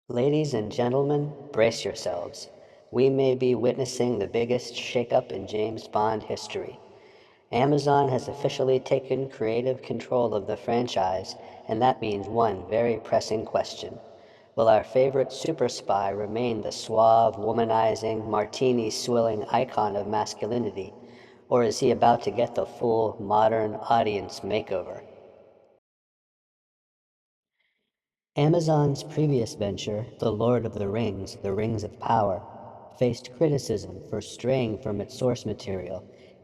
Ladies and gentlemen, brace yourselves. We may be witnessing the biggest shakeup in James Bond history. Amazon has officially taken creative control of the franchise, and that means one very pressing question. Will our favorite super spy remain the suave, womanizing, martini-swilling icon of masculinity, or is he about to get the full, modern audience makeover? Amazon's previous venture, The Lord of the Rings, The Rings of Power, faced criticism for straying from its source material,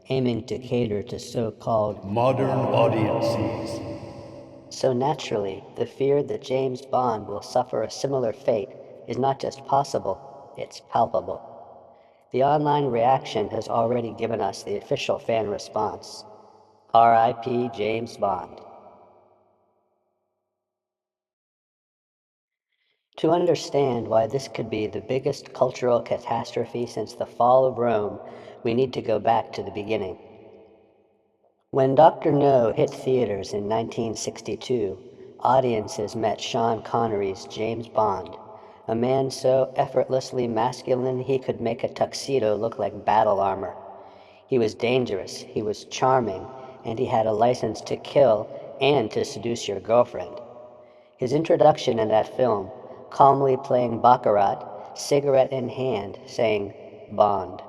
aiming to cater to so-called modern audiences. So naturally, the fear that James Bond will suffer a similar fate is not just possible, it's palpable. The online reaction has already given us the official fan response. R.I.P. James Bond. To understand why this could be the biggest cultural catastrophe since the fall of Rome, we need to go back to the beginning. When Dr. No hit theaters in 1962, audiences met Sean Connery's James Bond, a man so effortlessly masculine he could make a tuxedo look like battle armor. He was dangerous, he was charming, and he had a license to kill and to seduce your girlfriend. His introduction in that film, calmly playing baccarat, cigarette in hand, saying, "Bond,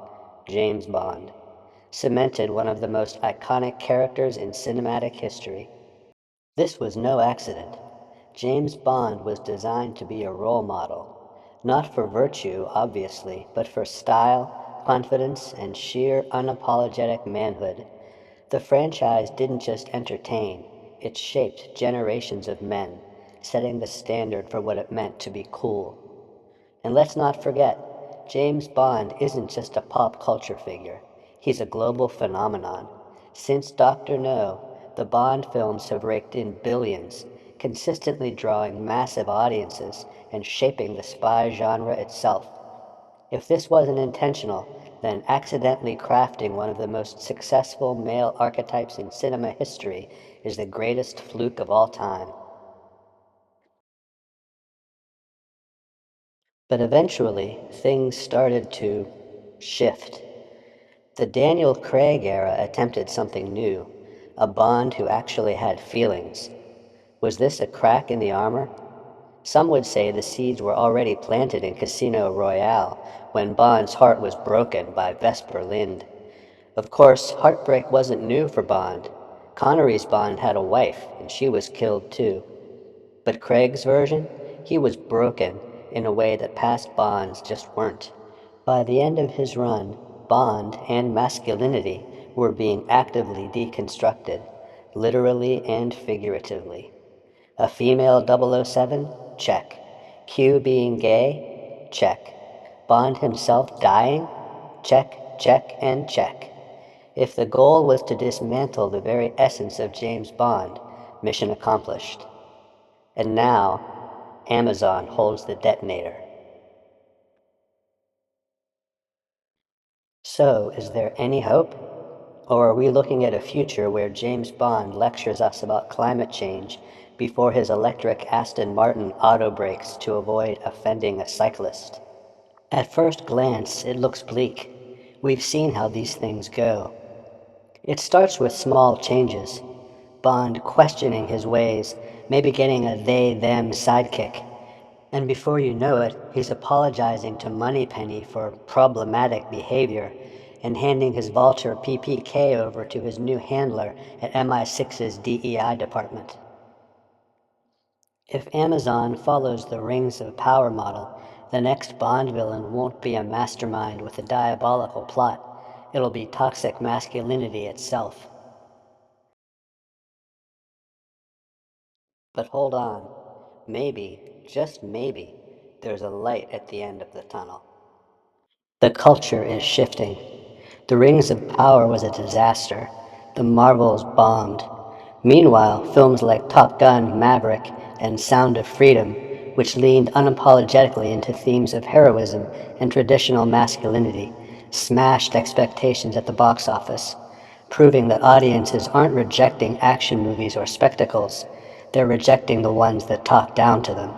James Bond," cemented one of the most iconic characters in cinematic history. This was no accident. James Bond was designed to be a role model, not for virtue, obviously, but for style, confidence, and sheer unapologetic manhood. The franchise didn't just entertain, it shaped generations of men, setting the standard for what it meant to be cool. And let's not forget, James Bond isn't just a pop culture figure. He's a global phenomenon. Since Dr. No, the Bond films have raked in billions, consistently drawing massive audiences and shaping the spy genre itself. If this wasn't intentional, then accidentally crafting one of the most successful male archetypes in cinema history is the greatest fluke of all time. But eventually, things started to shift. The Daniel Craig era attempted something new, a Bond who actually had feelings. Was this a crack in the armor? Some would say the seeds were already planted in Casino Royale when Bond's heart was broken by Vesper Lynd. Of course, heartbreak wasn't new for Bond. Connery's Bond had a wife, and she was killed too. But Craig's version? He was broken in a way that past Bonds just weren't. By the end of his run, Bond and masculinity were being actively deconstructed, literally and figuratively. A female 007? Check. Q being gay? Check. Bond himself dying? Check, check, and check. If the goal was to dismantle the very essence of James Bond, mission accomplished. And now, Amazon holds the detonator. So, is there any hope? Or are we looking at a future where James Bond lectures us about climate change before his electric Aston Martin auto brakes to avoid offending a cyclist? At first glance, it looks bleak. We've seen how these things go. It starts with small changes. Bond questioning his ways, maybe getting a they-them sidekick. And before you know it, he's apologizing to Moneypenny for problematic behavior and handing his Vulture PPK over to his new handler at MI6's DEI department. If Amazon follows the Rings of Power model, the next Bond villain won't be a mastermind with a diabolical plot. It'll be toxic masculinity itself. But hold on. Maybe, just maybe, there's a light at the end of the tunnel. The culture is shifting. The Rings of Power was a disaster. The Marvels bombed. Meanwhile, films like Top Gun, Maverick, and Sound of Freedom, which leaned unapologetically into themes of heroism and traditional masculinity, smashed expectations at the box office, proving that audiences aren't rejecting action movies or spectacles, they're rejecting the ones that talk down to them.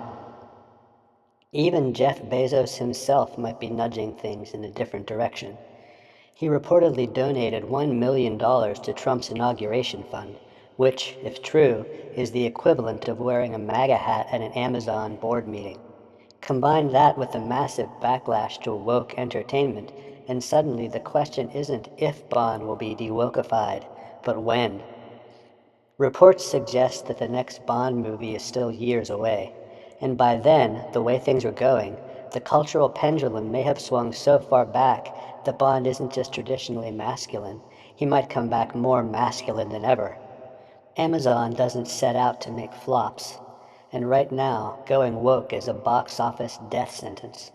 Even Jeff Bezos himself might be nudging things in a different direction. He reportedly donated $1 million to Trump's inauguration fund, which, if true, is the equivalent of wearing a MAGA hat at an Amazon board meeting. Combine that with the massive backlash to woke entertainment, and suddenly the question isn't if Bond will be dewokified, but when. Reports suggest that the next Bond movie is still years away, and by then, the way things are going, the cultural pendulum may have swung so far back that Bond isn't just traditionally masculine, he might come back more masculine than ever. Amazon doesn't set out to make flops, and right now, going woke is a box office death sentence.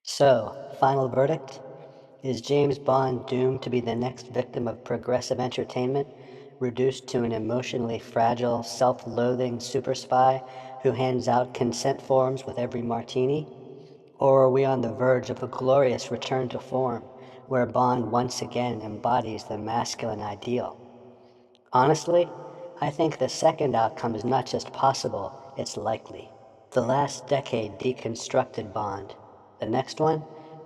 So, final verdict? Is James Bond doomed to be the next victim of progressive entertainment, reduced to an emotionally fragile, self-loathing super spy who hands out consent forms with every martini? Or are we on the verge of a glorious return to form, where Bond once again embodies the masculine ideal? Honestly, I think the second outcome is not just possible, it's likely. The last decade deconstructed Bond. The next one,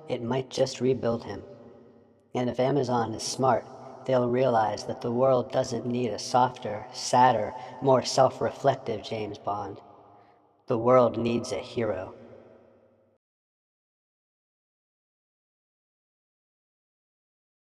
it might just rebuild him. And if Amazon is smart, they'll realize that the world doesn't need a softer, sadder, more self-reflective James Bond. The world needs a hero.